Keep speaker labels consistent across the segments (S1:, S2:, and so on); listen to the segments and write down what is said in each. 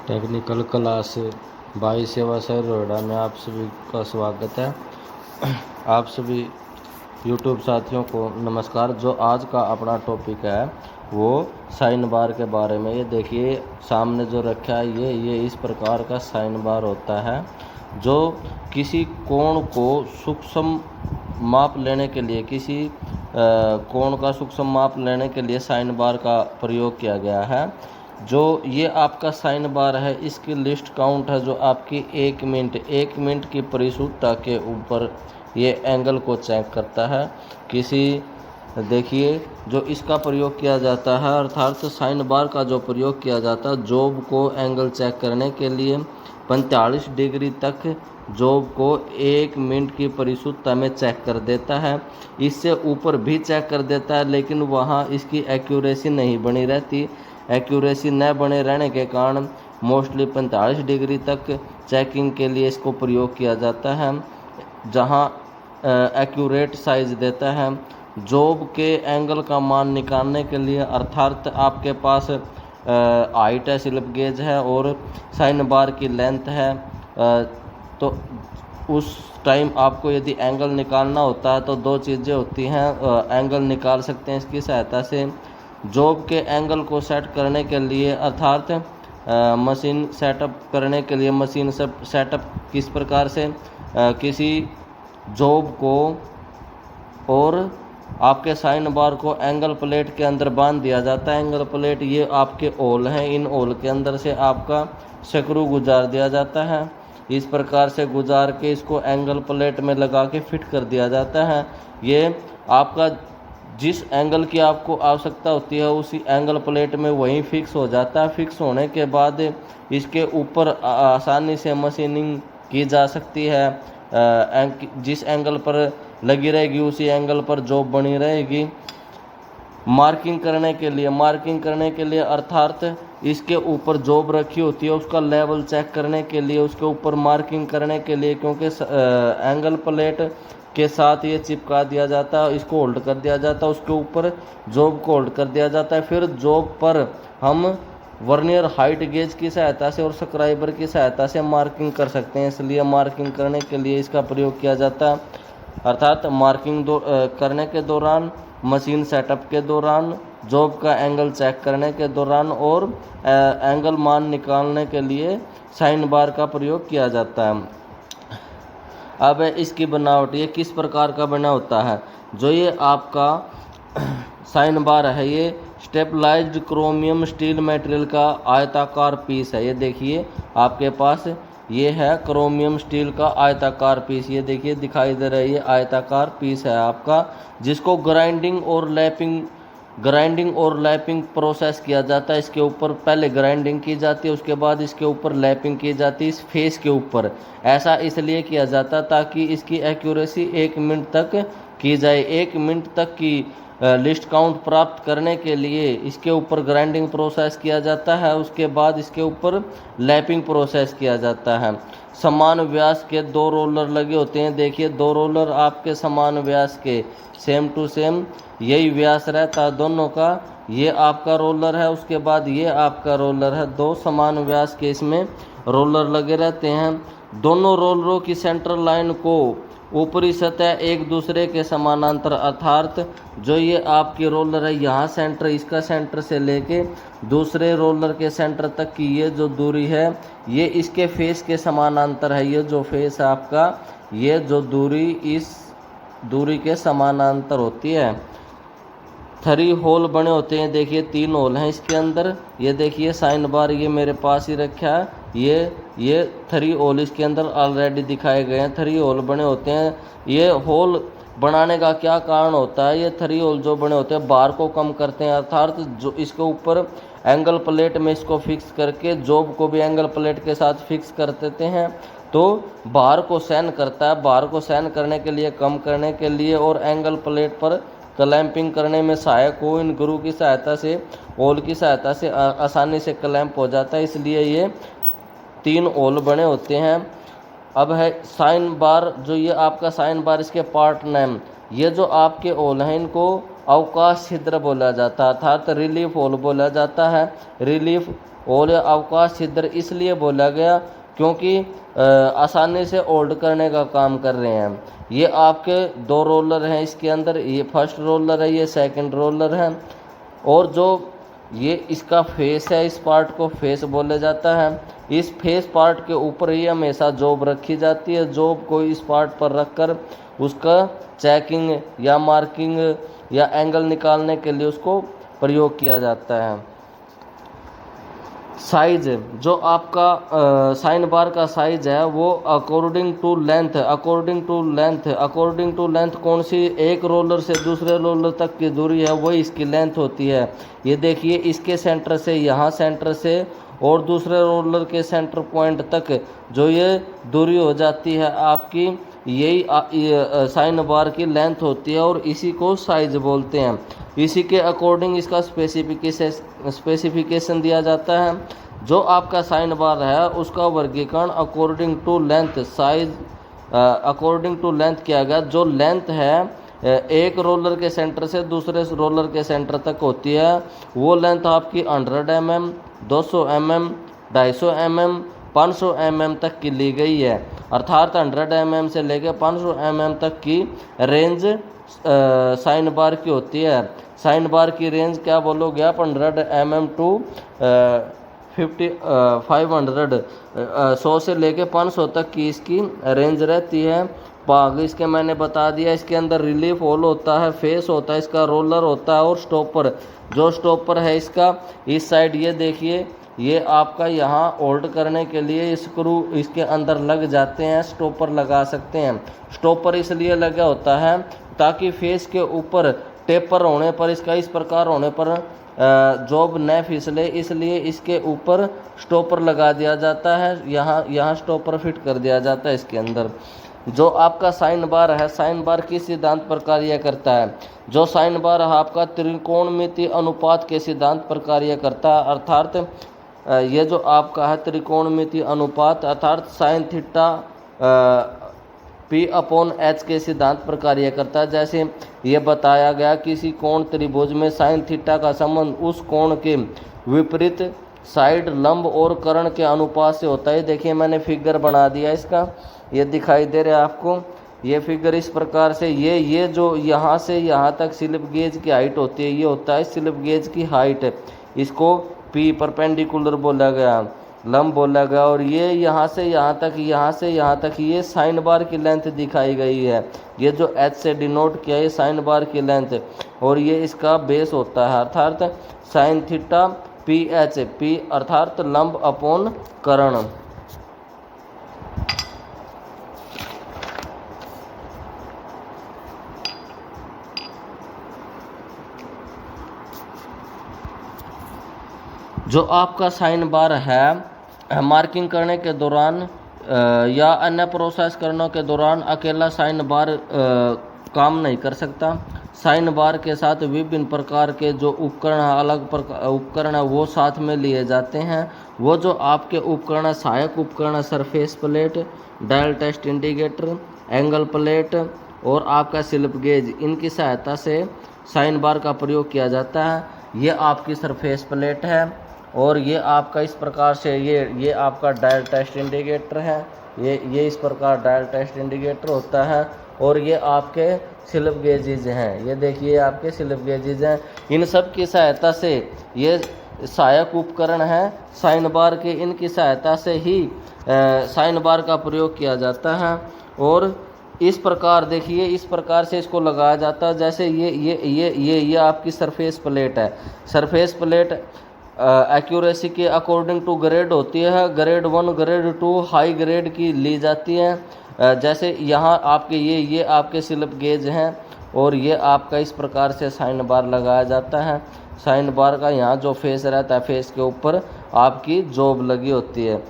S1: Technical class 22 सेवा शहर नोएडा में आप सभी का स्वागत है। आप सभी यूट्यूब साथियों को नमस्कार। जो आज का अपना टॉपिक है वो साइन बार के बारे में। ये देखिए सामने जो रखा है ये इस प्रकार का साइन बार होता है जो किसी कोण को सूक्ष्म माप लेने के लिए कोण का सूक्ष्म माप लेने के लिए साइन बार का प्रयोग किया गया है। जो ये आपका साइन बार है इसकी लिस्ट काउंट है जो आपकी 1 मिनट की परिशुद्धता के ऊपर ये एंगल को चेक करता है। देखिए जो इसका प्रयोग किया जाता है अर्थात साइन बार का जो प्रयोग किया जाता है जॉब को एंगल चेक करने के लिए 45 डिग्री तक जॉब को 1 मिनट की परिशुद्धता में चेक कर देता है। इससे ऊपर भी चेक कर देता है लेकिन वहाँ इसकी एक्यूरेसी नहीं बनी रहती। एक्यूरेसी न बने रहने के कारण मोस्टली 45 डिग्री तक चेकिंग के लिए इसको प्रयोग किया जाता है, जहां एक्यूरेट साइज देता है। जॉब के एंगल का मान निकालने के लिए अर्थात आपके पास हाइट है, स्लिप गेज है और साइन बार की लेंथ है, तो उस टाइम आपको यदि एंगल निकालना होता है तो दो चीज़ें होती हैं। एंगल निकाल सकते हैं इसकी सहायता से। जॉब के एंगल को सेट करने के लिए अर्थात मशीन सेटअप करने के लिए मशीन सेटअप किस प्रकार से किसी जॉब को और आपके साइन बार को एंगल प्लेट के अंदर बांध दिया जाता है। एंगल प्लेट ये आपके होल हैं, इन होल के अंदर से आपका स्क्रू गुजार दिया जाता है। इस प्रकार से गुजार के इसको एंगल प्लेट में लगा के फिट कर दिया जाता है। ये आपका जिस एंगल की आपको आवश्यकता होती है उसी एंगल प्लेट में वहीं फिक्स हो जाता है। फिक्स होने के बाद इसके ऊपर आसानी से मशीनिंग की जा सकती है। जिस एंगल पर लगी रहेगी उसी एंगल पर जॉब बनी रहेगी। मार्किंग करने के लिए अर्थात इसके ऊपर जॉब रखी होती है उसका लेवल चेक करने के लिए उसके ऊपर मार्किंग करने के लिए, क्योंकि एंगल प्लेट के साथ ये चिपका दिया जाता है, इसको होल्ड कर दिया जाता है, उसके ऊपर जॉब को होल्ड कर दिया जाता है। फिर जॉब पर हम वर्नियर हाइट गेज की सहायता से और स्क्राइबर की सहायता से मार्किंग कर सकते हैं। इसलिए मार्किंग करने के लिए इसका प्रयोग किया जाता है। अर्थात मार्किंग करने के दौरान, मशीन सेटअप के दौरान, जॉब का एंगल चेक करने के दौरान और एंगल मान निकालने के लिए साइन बार का प्रयोग किया जाता है। अब इसकी बनावट ये किस प्रकार का बना होता है। जो ये आपका साइन बार है ये स्टेबलाइज्ड क्रोमियम स्टील मटेरियल का आयताकार पीस है। ये देखिए आपके पास ये है क्रोमियम स्टील का आयताकार पीस। ये देखिए दिखाई दे रहा है, ये आयताकार पीस है आपका, जिसको ग्राइंडिंग और लैपिंग प्रोसेस किया जाता है। इसके ऊपर पहले ग्राइंडिंग की जाती है, उसके बाद इसके ऊपर लैपिंग की जाती है इस फेस के ऊपर। ऐसा इसलिए किया जाता ताकि इसकी एक्यूरेसी 1 मिनट तक की जाए। 1 मिनट तक की लिस्ट काउंट प्राप्त करने के लिए इसके ऊपर ग्राइंडिंग प्रोसेस किया जाता है, उसके बाद इसके ऊपर लैपिंग प्रोसेस किया जाता है। समान व्यास के 2 रोलर लगे होते हैं। देखिए 2 रोलर आपके समान व्यास के, सेम टू सेम यही व्यास रहता है दोनों का। ये आपका रोलर है, उसके बाद ये आपका रोलर है। 2 समान व्यास के इसमें रोलर लगे रहते हैं। दोनों रोलरों की सेंट्रल लाइन को ऊपरी सतह एक दूसरे के समानांतर, अर्थात जो ये आपकी रोलर है यहाँ सेंटर, इसका सेंटर से लेके दूसरे रोलर के सेंटर तक की ये जो दूरी है ये इसके फेस के समानांतर है। ये जो फेस है आपका, ये जो दूरी इस दूरी के समानांतर होती है। 3 होल बने होते हैं। देखिए 3 होल हैं इसके अंदर। ये देखिए साइन बार ये मेरे पास ही रखा है। ये 3 होल इसके अंदर ऑलरेडी दिखाए गए हैं। 3 होल बने होते हैं। ये होल बनाने का क्या कारण होता है, ये 3 होल जो बने होते हैं बार को कम करते हैं, अर्थात जो इसके ऊपर एंगल प्लेट में इसको फिक्स करके जॉब को भी एंगल प्लेट के साथ फिक्स कर देते हैं तो बार को सहन करता है। बार को सहन करने के लिए, कम करने के लिए और एंगल प्लेट पर क्लैंपिंग करने में सहायक हो। इन ग्रू की सहायता से, होल की सहायता से आसानी से क्लैंप हो जाता है, इसलिए ये 3 होल बने होते हैं। अब है साइन बार। जो ये आपका साइन बार, इसके पार्ट नेम, ये जो आपके होल हैं इनको अवकाश छिद्र बोला जाता है, अर्थात रिलीफ होल बोला जाता है। रिलीफ होल या अवकाश छिद्र इसलिए बोला गया क्योंकि आसानी से होल्ड करने का काम कर रहे हैं। ये आपके दो रोलर हैं इसके अंदर, ये फर्स्ट रोलर है, ये सेकंड रोलर है। और जो ये इसका फेस है, इस पार्ट को फेस बोला जाता है। इस फेस पार्ट के ऊपर ही हमेशा जॉब रखी जाती है। जॉब को इस पार्ट पर रखकर उसका चेकिंग या मार्किंग या एंगल निकालने के लिए उसको प्रयोग किया जाता है। साइज, जो आपका साइन बार का साइज है वो अकॉर्डिंग टू लेंथ कौन सी एक रोलर से दूसरे रोलर तक की दूरी है वही इसकी लेंथ होती है। ये देखिए, इसके सेंटर से यहाँ सेंटर से और दूसरे रोलर के सेंटर पॉइंट तक जो ये दूरी हो जाती है आपकी, यही साइन बार की लेंथ होती है और इसी को साइज बोलते हैं। इसी के अकॉर्डिंग इसका स्पेसिफिकेशन दिया जाता है। जो आपका साइन बार है उसका वर्गीकरण अकॉर्डिंग टू लेंथ किया गया। जो लेंथ है एक रोलर के सेंटर से दूसरे रोलर के सेंटर तक होती है, वो लेंथ आपकी 100 mm, 200 mm, 250 mm, 500 mm तक की ली गई है। अर्थात 100 mm से लेकर 500 mm तक की रेंज साइन बार की होती है। साइन बार की रेंज क्या बोलोगे आप? 100 mm टू 500 100 से लेके 500 तक की इसकी रेंज रहती है। भाग इसके मैंने बता दिया। इसके अंदर रिलीफ होल होता है, फेस होता है, इसका रोलर होता है और स्टॉपर। जो स्टॉपर है इसका इस साइड, ये देखिए, ये आपका यहाँ होल्ड करने के लिए स्क्रू इसके अंदर लग जाते हैं, स्टॉपर लगा सकते हैं। स्टॉपर इसलिए लगा होता है ताकि फेस के ऊपर टेपर होने पर, इसका इस प्रकार होने पर जॉब न फिसले, इसलिए इसके ऊपर स्टॉपर लगा दिया जाता है। यहाँ स्टॉपर फिट कर दिया जाता है इसके अंदर। जो आपका साइन बार है, साइन बार किस सिद्धांत पर कार्य करता है? जो साइन बार है आपका त्रिकोणमितीय अनुपात के सिद्धांत पर कार्य करता है। अर्थात ये जो आपका है त्रिकोणमितीय अनुपात, अर्थात साइन थीटा P/H के सिद्धांत पर कार्य करता है। जैसे ये बताया गया, किसी कोण त्रिभुज में साइन थीटा का संबंध उस कोण के विपरीत साइड, लंब और कर्ण के अनुपात से होता है। देखिए, मैंने फिगर बना दिया इसका, ये दिखाई दे रहा है आपको। ये फिगर इस प्रकार से, ये जो यहाँ से यहाँ तक स्लिप गेज की हाइट होती है, ये होता है स्लिप गेज की हाइट। इसको P परपेंडिकुलर बोला गया, लंब बोला गया। और ये यहाँ से यहाँ तक ये साइन बार की लेंथ दिखाई गई है। ये जो H से डिनोट किया है साइन बार की लेंथ, और ये इसका बेस होता है। अर्थात साइन थीटा PH, P अर्थात लंब अपॉन कर्ण। जो आपका साइन बार है, मार्किंग करने के दौरान या अन्य प्रोसेस करने के दौरान अकेला साइन बार काम नहीं कर सकता। साइन बार के साथ विभिन्न प्रकार के जो उपकरण अलग उपकरण है वो साथ में लिए जाते हैं। वो जो आपके उपकरण, सहायक उपकरण, surface plate, dial test indicator, angle plate और आपका स्लिप गेज, इनकी सहायता से साइन बार का प्रयोग किया जाता है। ये आपकी सरफेस प्लेट है और ये आपका इस प्रकार से ये आपका डायल टेस्ट इंडिकेटर है। ये इस प्रकार डायल टेस्ट इंडिकेटर होता है। और ये आपके स्लिप गेजेज हैं, ये देखिए आपके स्लिप गेजेज हैं। इन सब की सहायता से, ये सहायक उपकरण हैं साइन बार के, इनकी सहायता से ही साइन बार का प्रयोग किया जाता है। और इस प्रकार देखिए, इस प्रकार से इसको लगाया जाता है। जैसे ये आपकी सरफेस प्लेट है। सरफेस प्लेट एक्यूरेसी के अकॉर्डिंग टू ग्रेड होती है। ग्रेड 1, ग्रेड 2 हाई ग्रेड की ली जाती है। जैसे यहाँ आपके ये आपके स्लिप गेज हैं और ये आपका इस प्रकार से साइन बार लगाया जाता है। साइन बार का यहाँ जो फेस रहता है, फेस के ऊपर आपकी जॉब लगी होती है।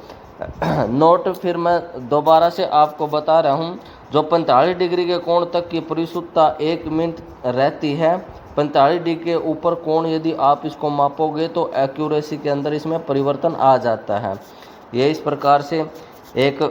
S1: नोट फिर मैं दोबारा से आपको बता रहा हूँ। जो 45 डिग्री के कोण तक की परिशुद्धता 1 मिनट रहती है। 45 डिग्री के ऊपर कोण यदि आप इसको मापोगे तो एक्यूरेसी के अंदर इसमें परिवर्तन आ जाता है। ये इस प्रकार से एक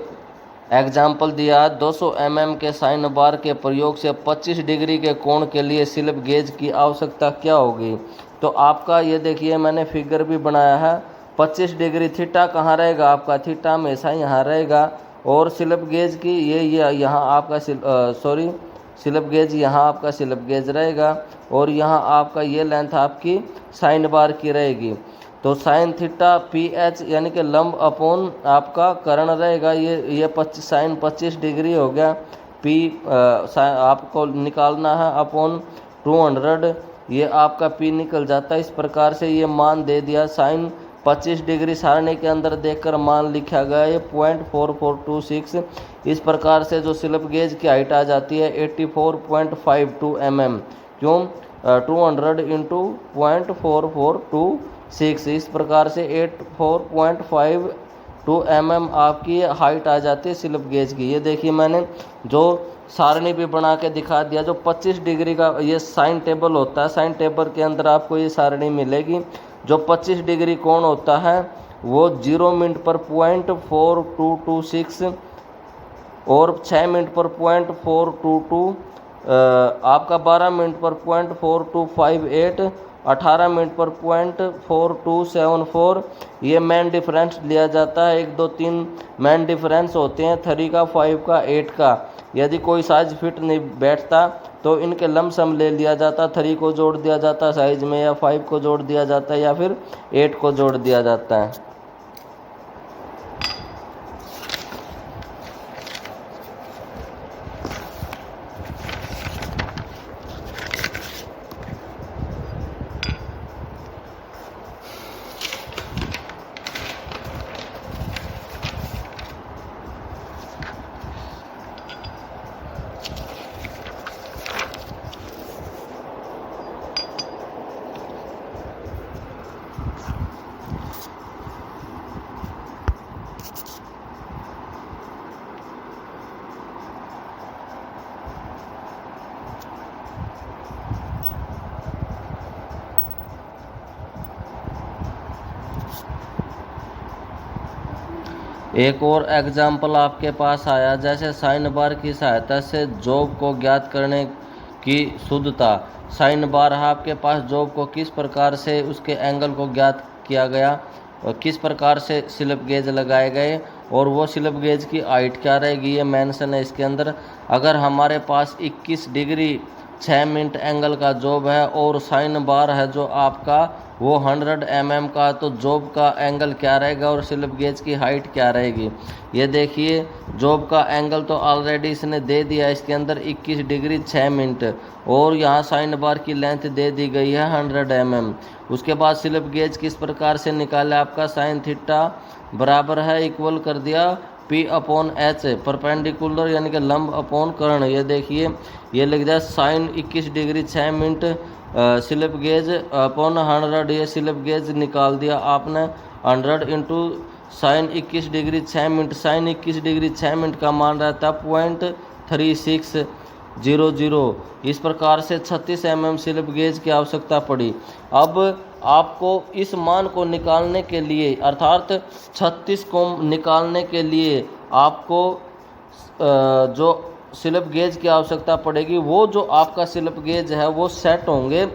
S1: एग्जाम्पल दिया 200 के साइन बार के प्रयोग से 25 डिग्री के कोण के लिए स्लिप गेज की आवश्यकता क्या होगी। तो आपका ये देखिए मैंने फिगर भी बनाया है। 25 डिग्री थीटा कहाँ रहेगा, आपका थीटा हमेशा यहाँ रहेगा, और स्लिप गेज की ये यहाँ आपका स्लिप गेज यहाँ आपका स्लिप गेज रहेगा, और यहाँ आपका ये लेंथ आपकी साइन बार की रहेगी। तो साइन थीटा पी एच यानी कि लंब अपॉन आपका कर्ण रहेगा। ये 25 साइन 25 डिग्री हो गया। पी आपको निकालना है अपॉन 200, ये आपका पी निकल जाता है। इस प्रकार से ये मान दे दिया। साइन 25 डिग्री सारणी के अंदर देखकर मान लिखा गया ये 0.4426। इस प्रकार से जो स्लिप गेज की हाइट आ जाती है 84.52 mm। क्यों 200 इंटू 0.4426, इस प्रकार से 84.52 mm आपकी हाइट आ जाती है स्लिप गेज की। ये देखिए मैंने जो सारणी भी बना के दिखा दिया। जो 25 डिग्री का ये साइन टेबल होता है, साइन टेबल के अंदर आपको ये सारणी मिलेगी। जो 25 डिग्री कोण होता है वो 0 मिनट पर 0.4226 और 6 मिनट पर 0.422, आपका 12 मिनट पर 0.4258, 18 मिनट पर 0.4274। ये मेन डिफरेंस लिया जाता है। 1 2 3 मेन डिफरेंस होते हैं, 3 का 5 का 8 का। यदि कोई साइज फिट नहीं बैठता तो इनके लमसम ले लिया जाता, 3 को जोड़ दिया जाता साइज में, या 5 को जोड़ दिया जाता है, या फिर 8 को जोड़ दिया जाता है। एक और एग्जाम्पल आपके पास आया, जैसे साइन बार की सहायता से जॉब को ज्ञात करने की शुद्धता। साइन बार है आपके पास, जॉब को किस प्रकार से उसके एंगल को ज्ञात किया गया और किस प्रकार से स्लिप गेज लगाए गए, और वो स्लिप गेज की हाइट क्या रहेगी ये मेंशन है इसके अंदर। अगर हमारे पास 21 डिग्री 6 मिनट एंगल का जॉब है और साइन बार है जो आपका वो 100 mm का, तो जॉब का एंगल क्या रहेगा और स्लिप गेज की हाइट क्या रहेगी। ये देखिए जॉब का एंगल तो ऑलरेडी इसने दे दिया इसके अंदर 21 डिग्री 6 मिनट, और यहाँ साइन बार की लेंथ दे दी गई है 100 mm। उसके बाद स्लिप गेज किस प्रकार से निकाला, आपका साइन थीटा बराबर है इक्वल कर दिया P अपॉन एच, परपेंडिकुलर यानी कि लंब अपॉन कर्ण। ये देखिए ये लिख दिया sine 21 degree 6 minute slip gauge upon 100, ये स्लिप गेज निकाल दिया आपने 100 into sine 21 degree 6 minute. Sine 21 degree 6 minute का मान रहता है 0.3600। इस प्रकार से 36 mm स्लिप गेज की आवश्यकता पड़ी। अब आपको इस मान को निकालने के लिए, अर्थात 36 को निकालने के लिए आपको जो स्लिप गेज की आवश्यकता पड़ेगी, वो जो आपका स्लिप गेज है वो सेट होंगे।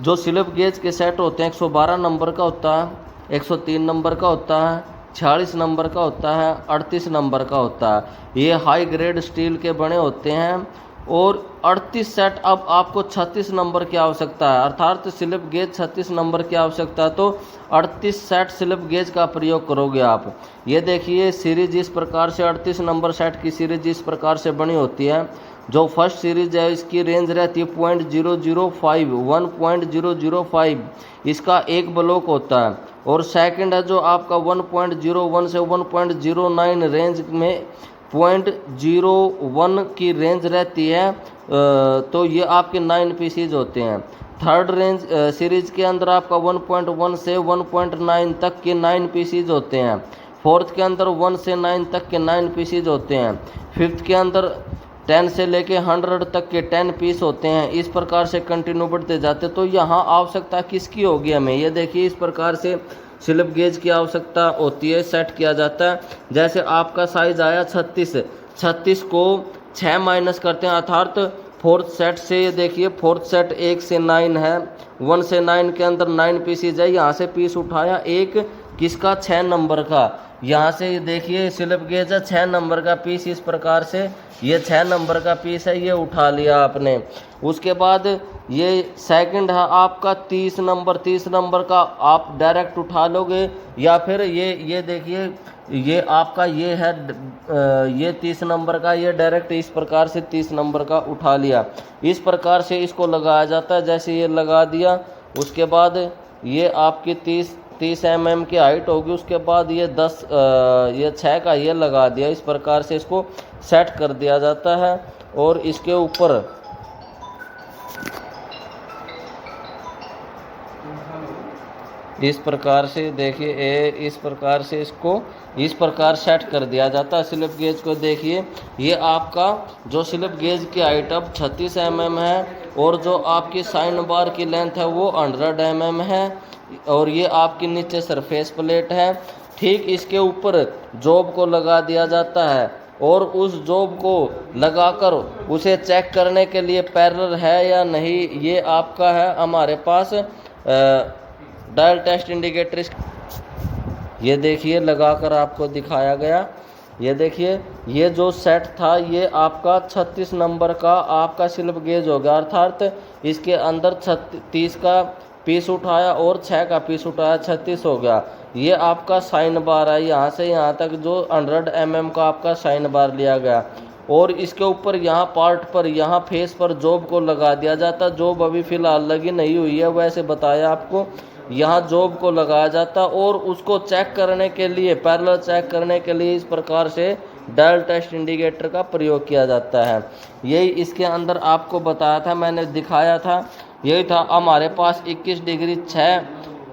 S1: जो स्लिप गेज के सेट होते हैं 112 नंबर का होता है, 103 नंबर का होता है, 46 नंबर का होता है, 38 नंबर का होता है। ये हाई ग्रेड स्टील के बने होते हैं, और 38 सेट अब आपको 36 नंबर की आवश्यकता है, अर्थात स्लिप गेज 36 नंबर की आवश्यकता है, तो 38 सेट स्लिप गेज का प्रयोग करोगे आप। ये देखिए सीरीज इस प्रकार से 38 नंबर सेट की सीरीज इस प्रकार से बनी होती है। जो फर्स्ट सीरीज है इसकी रेंज रहती है 1.005 इसका एक ब्लॉक होता है, और सेकंड है जो आपका 1.01 से 1.09 रेंज में 0.01 की रेंज रहती है, तो ये आपके 9 पीसीज होते हैं। थर्ड रेंज सीरीज के अंदर आपका 1.1 से 1.9 तक के 9 पीसीज होते हैं। फोर्थ के अंदर 1 से 9 तक के 9 पीसीज होते हैं। फिफ्थ के अंदर 10 से लेके 100 तक के 10 पीस होते हैं। इस प्रकार से कंटिन्यू बढ़ते जाते। तो यहाँ आवश्यकता किसकी होगी हमें, ये देखिए इस प्रकार से स्लिप गेज की आवश्यकता होती है, सेट किया जाता है। जैसे आपका साइज आया 36, 36 को 6 माइनस करते हैं अर्थात फोर्थ सेट से। ये देखिए फोर्थ सेट 1 से 9 है, 1 से 9 के अंदर 9 पीसीज है। यहाँ से पीस उठाया एक किसका, 6 नंबर का। यहाँ से ये देखिए स्लिप गेज है 6 नंबर का पीस, इस प्रकार से ये 6 नंबर का पीस है, ये उठा लिया आपने। उसके बाद ये सेकंड है आपका 30 नंबर, 30 नंबर का आप डायरेक्ट उठा लोगे, या फिर ये देखिए ये आपका ये है ये 30 नंबर का, ये डायरेक्ट इस प्रकार से 30 नंबर का उठा लिया। इस प्रकार से इसको लगाया जाता है। जैसे ये लगा दिया, उसके बाद ये आपकी 30 mm की हाइट होगी। उसके बाद ये 6 का ये लगा दिया। इस प्रकार से इसको सेट कर दिया जाता है। और इसके ऊपर इस प्रकार से देखिए इस प्रकार से इसको इस प्रकार सेट कर दिया जाता है स्लिप गेज को। देखिए ये आपका जो स्लिप गेज की हाइट अब 36 mm है, और जो आपकी साइन बार की लेंथ है वो 100 mm है, और ये आपकी नीचे सरफेस प्लेट है। ठीक इसके ऊपर जॉब को लगा दिया जाता है, और उस जॉब को लगाकर उसे चेक करने के लिए पैरेलल है या नहीं, ये आपका है हमारे पास डायल टेस्ट इंडिकेटर। ये देखिए लगाकर आपको दिखाया गया। ये देखिए ये जो सेट था ये आपका 36 नंबर का आपका स्लिप गेज हो गया, अर्थात इसके अंदर 30 का पीस उठाया और 6 का पीस उठाया, 36 हो गया। ये आपका साइन बार है, यहाँ से यहाँ तक जो 100 mm का आपका साइन बार लिया गया। और इसके ऊपर यहाँ पार्ट पर यहाँ फेस पर जॉब को लगा दिया जाता। जॉब अभी फ़िलहाल लगी नहीं हुई है, वैसे बताया आपको। यहाँ जॉब को लगाया जाता और उसको चेक करने के लिए, पैरेलल चेक करने के लिए इस प्रकार से डायल टेस्ट इंडिकेटर का प्रयोग किया जाता है। यही इसके अंदर आपको बताया था, मैंने दिखाया था। यही था हमारे पास 21 डिग्री 6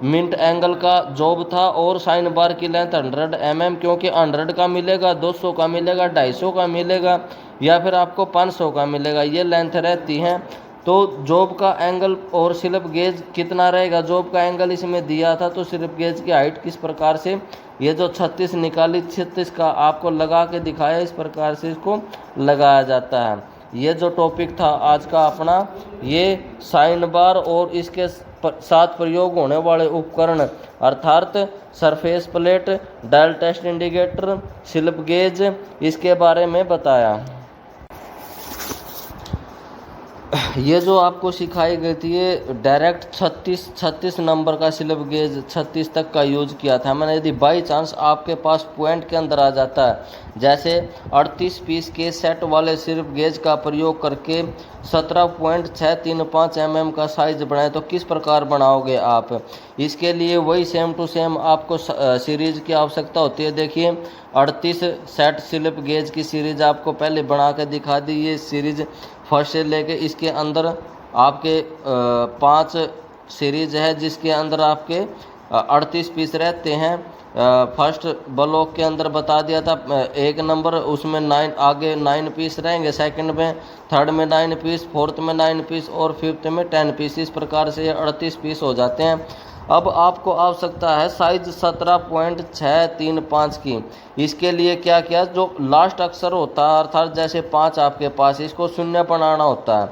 S1: मिनट एंगल का जॉब था, और साइन बार की लेंथ 100 mm, क्योंकि 100 का मिलेगा, 200 का मिलेगा, 250 का मिलेगा, या फिर आपको 500 का मिलेगा, ये लेंथ रहती हैं। तो जॉब का एंगल और स्लिप गेज कितना रहेगा, जॉब का एंगल इसमें दिया था, तो स्लिप गेज की हाइट किस प्रकार से ये जो 36 निकाली, 36 का आपको लगा के दिखाया, इस प्रकार से इसको लगाया जाता है। ये जो टॉपिक था आज का अपना, ये साइन बार और इसके साथ प्रयोग होने वाले उपकरण अर्थात surface plate, dial test indicator, slip gauge, इसके बारे में बताया। ये जो आपको सिखाई गई थी ये डायरेक्ट 36 नंबर का स्लिप गेज 36 तक का यूज किया था मैंने। यदि बाई चांस आपके पास पॉइंट के अंदर आ जाता है, जैसे 38 पीस के सेट वाले स्लिप गेज का प्रयोग करके 17.635 mm का साइज बनाए, तो किस प्रकार बनाओगे आप। इसके लिए वही सेम टू सेम आपको सीरीज की आवश्यकता होती है। देखिए 38 सेट स्लिप गेज की सीरीज आपको पहले बना के दिखा दी। ये सीरीज फर्स्ट से लेके इसके अंदर आपके 5 सीरीज है, जिसके अंदर आपके 38 पीस रहते हैं। फर्स्ट ब्लॉक के अंदर बता दिया था 1 नंबर, उसमें 9 आगे 9 पीस रहेंगे, सेकंड में, थर्ड में 9 पीस, फोर्थ में 9 पीस और फिफ्थ में 10 पीस। इस प्रकार से 38 पीस हो जाते हैं। अब आपको आवश्यकता है साइज 17.635 की। इसके लिए क्या किया, जो लास्ट अक्षर होता है अर्थात जैसे 5 आपके पास, इसको शून्य बनाना होता है,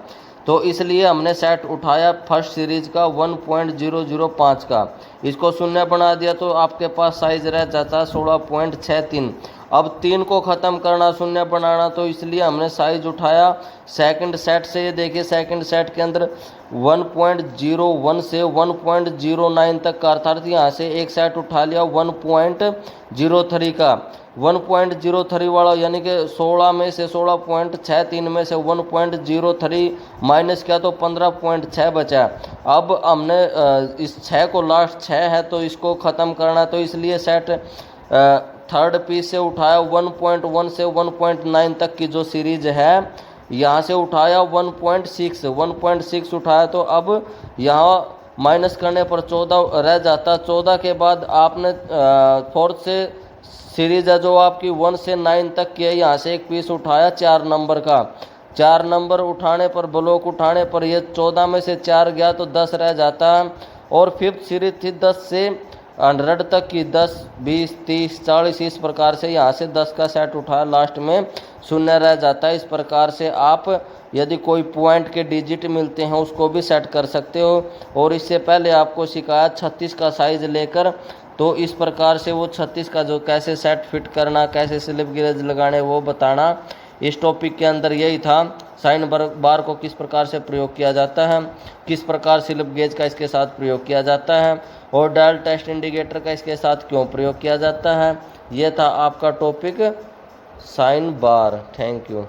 S1: तो इसलिए हमने सेट उठाया फर्स्ट सीरीज का 1.005 का, इसको शून्य बना दिया तो आपके पास साइज रह जाता है 16.63। अब 3 को ख़त्म करना, शून्य बनाना, तो इसलिए हमने साइज उठाया सेकंड सेट से। ये देखिए सेकंड सेट के अंदर 1.01 से 1.09 तक का, अर्थात यहाँ से एक सेट उठा लिया 1.03 का। 1.03 वाला यानी कि 16 में से 16.63 में से 1.03 माइनस किया तो 15.6 बचा। अब हमने इस 6 को, लास्ट 6 है तो इसको ख़त्म करना, तो इसलिए सेट थर्ड पीस से उठाया 1.1 से 1.9 तक की जो सीरीज है, यहाँ से उठाया 1.6 उठाया, तो अब यहाँ माइनस करने पर 14 रह जाता। 14 के बाद आपने फोर्थ से सीरीज है जो आपकी 1 से 9 तक की है, यहाँ से एक पीस उठाया 4 नंबर का। 4 नंबर उठाने पर, ब्लॉक उठाने पर ये 14 में से 4 गया तो 10 रह जाता है। और फिफ्थ सीरीज थी 10 से 100 तक की 10, 20, 30, 40 इस प्रकार से यहाँ से 10 का सेट उठाया, लास्ट में शून्य रह जाता है। इस प्रकार से आप यदि कोई पॉइंट के डिजिट मिलते हैं उसको भी सेट कर सकते हो। और इससे पहले आपको सिखाया 36 का साइज़ लेकर, तो इस प्रकार से वो 36 का जो कैसे सेट फिट करना, कैसे स्लिप गेज लगाने वो बताना इस टॉपिक के अंदर यही था। साइन बार को किस प्रकार से प्रयोग किया जाता है, किस प्रकार स्लिप गेज का इसके साथ प्रयोग किया जाता है, और डायल टेस्ट इंडिकेटर का इसके साथ क्यों प्रयोग किया जाता है। यह था आपका topic sine bar. Thank you.